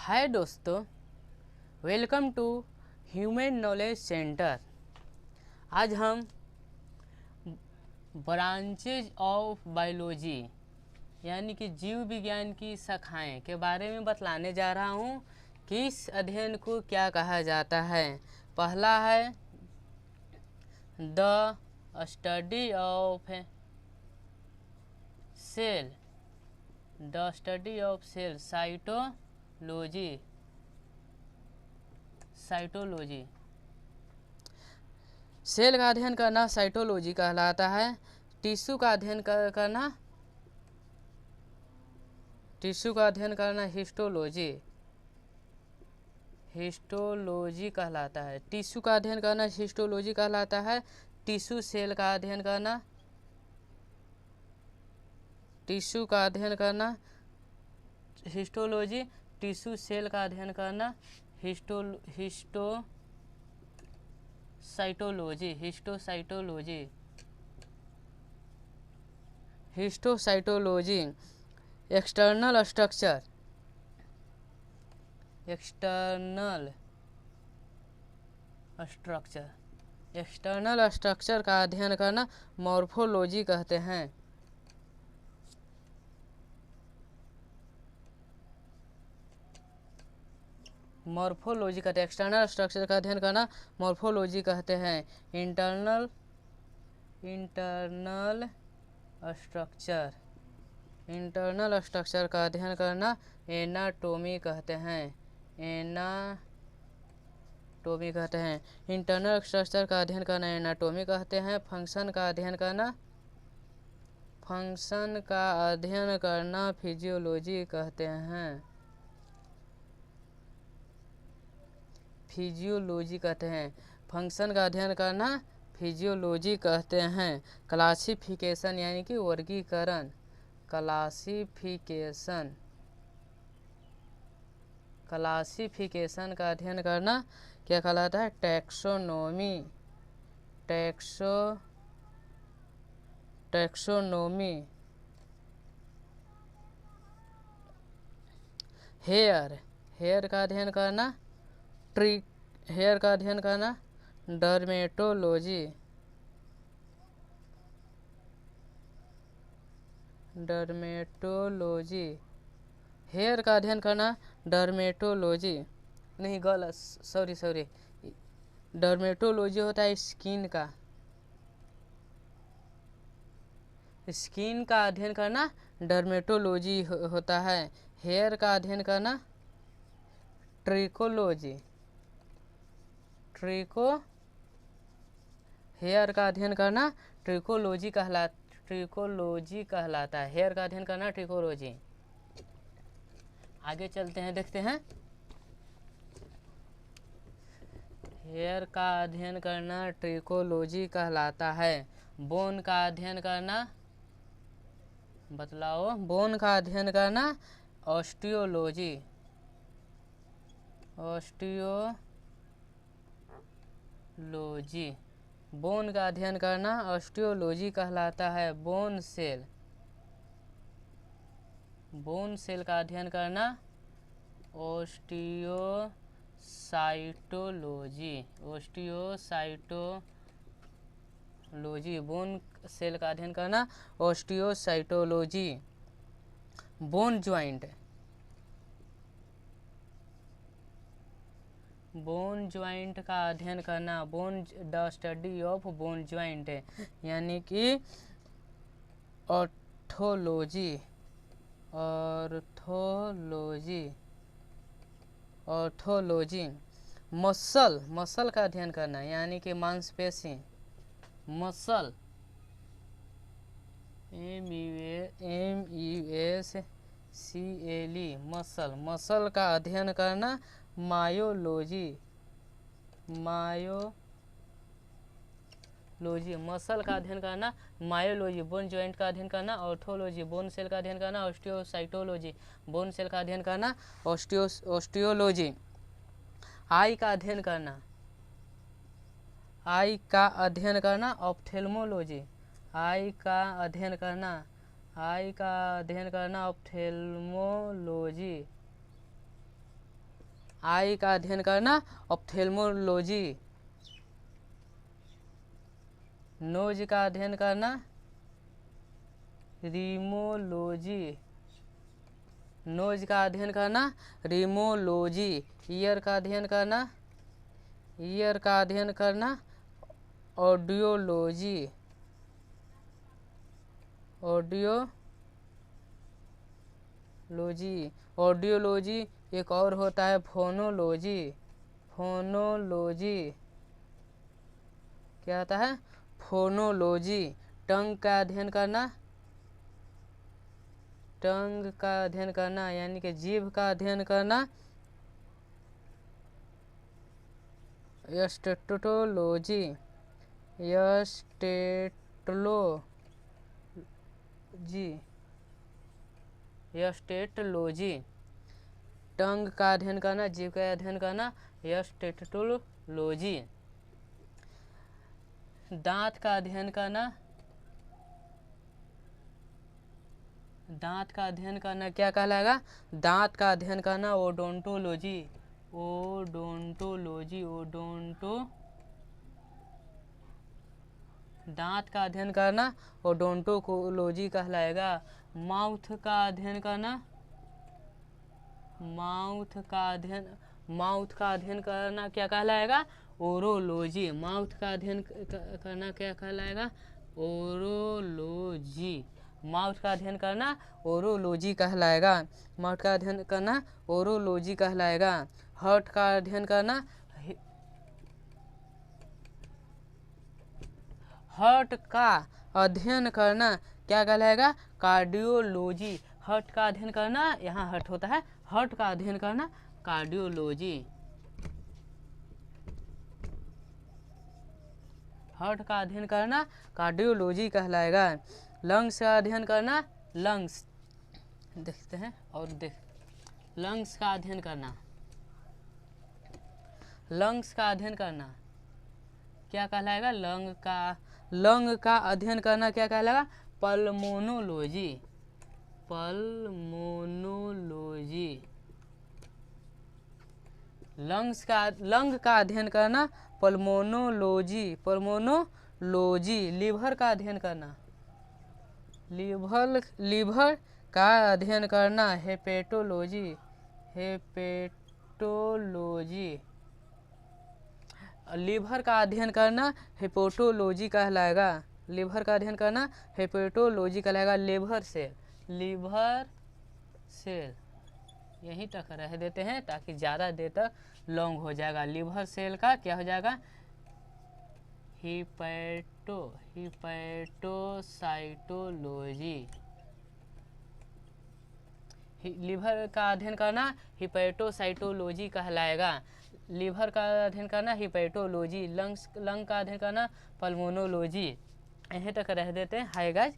हाय दोस्तों, welcome to human knowledge centre. आज हम ब्रांचेज ऑफ बायोलॉजी यानी कि जीव विज्ञान की शाखाएं के बारे में बतलाने जा रहा हूँ कि इस अध्ययन को क्या कहा जाता है। पहला है the study of cell, the study of cell, cytology. Cell का अध्ययन करना साइटोलॉजी कहलाता है। टिश्यू का अध्ययन करना हिस्टोलॉजी कहलाता है। टिश्यू का अध्ययन करना हिस्टोलॉजी कहलाता है। टिश्यू सेल का अध्ययन करना, टिश्यू का अध्ययन करना हिस्टोलॉजी, टिश्यू सेल का अध्ययन करना हिस्टोसाइटोलॉजी। एक्सटर्नल स्ट्रक्चर का अध्ययन करना मॉर्फोलॉजी कहते हैं। मॉर्फोलॉजी कहते हैं, एक्सटर्नल स्ट्रक्चर का अध्ययन करना मॉर्फोलॉजी कहते हैं। इंटरनल स्ट्रक्चर का अध्ययन करना एनाटोमी कहते हैं। इंटरनल स्ट्रक्चर का अध्ययन करना एनाटोमी कहते हैं। फंक्शन का अध्ययन करना फिजियोलॉजी कहते हैं। फंक्शन का अध्ययन करना फिजियोलॉजी कहते हैं। क्लासिफिकेशन यानी कि वर्गीकरण, क्लासिफिकेशन का अध्ययन करना क्या कहलाता है? टैक्सोनॉमी। हेयर का अध्ययन करना डर्मेटोलॉजी। हेयर का अध्ययन करना डर्मेटोलॉजी नहीं, गलत, सॉरी। डर्मेटोलॉजी होता है स्किन का अध्ययन करना डर्मेटोलॉजी होता है। हेयर का अध्ययन करना हेयर का अध्ययन करना ट्रिकोलॉजी कहलाता है। हेयर का अध्ययन करना ट्रिकोलॉजी। आगे चलते हैं, देखते हैं। हेयर का अध्ययन करना ट्रिकोलॉजी कहलाता है। बोन का अध्ययन करना, बतलाओ। बोन का अध्ययन करना ऑस्टियोलॉजी। बोन का अध्ययन करना ऑस्टियोलॉजी कहलाता है। बोन सेल का अध्ययन करना ऑस्टियोसाइटोलॉजी। बोन सेल का अध्ययन करना ऑस्टियोसाइटोलॉजी। बोन ज्वाइंट का अध्ययन करना the study of bone joint यानी कि ऑर्थोलॉजी। मसल का अध्ययन करना यानी कि मांसपेशी। मसल मसल का अध्ययन करना मायोलॉजी। मसल का अध्ययन करना मायोलॉजी। बोन ज्वाइंट का अध्ययन करना ऑर्थोलॉजी। बोन सेल का अध्ययन करना ऑस्टियोसाइटोलॉजी। बोन सेल का अध्ययन करना ऑस्टियोलॉजी। आई का अध्ययन करना ऑप्थेल्मोलॉजी। आई का अध्ययन करना ऑप्थेल्मोलॉजी। आई का अध्ययन करना ऑप्थेल्मोलॉजी। नोज का अध्ययन करना रीमोलॉजी। नोज का अध्ययन करना रीमोलॉजी। ईयर का अध्ययन करना ऑडियोलॉजी। ऑडियोलॉजी एक और होता है फोनोलॉजी। क्या आता है? फोनोलॉजी। टंग का अध्ययन करना यानी कि जीभ का अध्ययन करना एस्टेटोलॉजी। टंग का अध्ययन करना, जीभ का अध्ययन करना एस्टेटोलॉजी। दांत का अध्ययन करना क्या कहलाएगा? दांत का अध्ययन करना ओडोंटोलॉजी। दांत का अध्ययन करना ओडोंटोलॉजी कहलाएगा। माउथ का अध्ययन करना क्या कहलाएगा? ओरोलॉजी। माउथ का अध्ययन करना क्या कहलाएगा? ओरोलॉजी। माउथ का अध्ययन करना ओरोलॉजी कहलाएगा। माउथ का अध्ययन करना ओरोलॉजी कहलाएगा। हार्ट का अध्ययन करना क्या कहलाएगा? कार्डियोलॉजी। हार्ट का अध्ययन करना, यहाँ हार्ट होता है, हार्ट का अध्ययन करना कार्डियोलॉजी। हार्ट का अध्ययन करना कार्डियोलॉजी कहलाएगा। लंग्स का अध्ययन करना देखते हैं और लंग्स का अध्ययन करना क्या कहलाएगा? लंग का अध्ययन करना क्या कहलाएगा? पल्मोनोलॉजी। लंग का अध्ययन करना पल्मोनोलॉजी। लीवर का अध्ययन करना हेपेटोलॉजी। लीवर का अध्ययन करना हेपेटोलॉजी कहलाएगा। लीवर सेल यहीं तक रह देते हैं ताकि ज़्यादा देर तक लॉन्ग हो जाएगा। लीवर सेल का क्या हो जाएगा? हिपैटोसाइटोलॉजी। लीवर का अध्ययन करना हिपैटोसाइटोलॉजी कहलाएगा। लीवर का अध्ययन करना हिपैटोलॉजी। लंग का अध्ययन करना पल्मोनोलॉजी। यहीं तक रह देते हैं। Hi guys.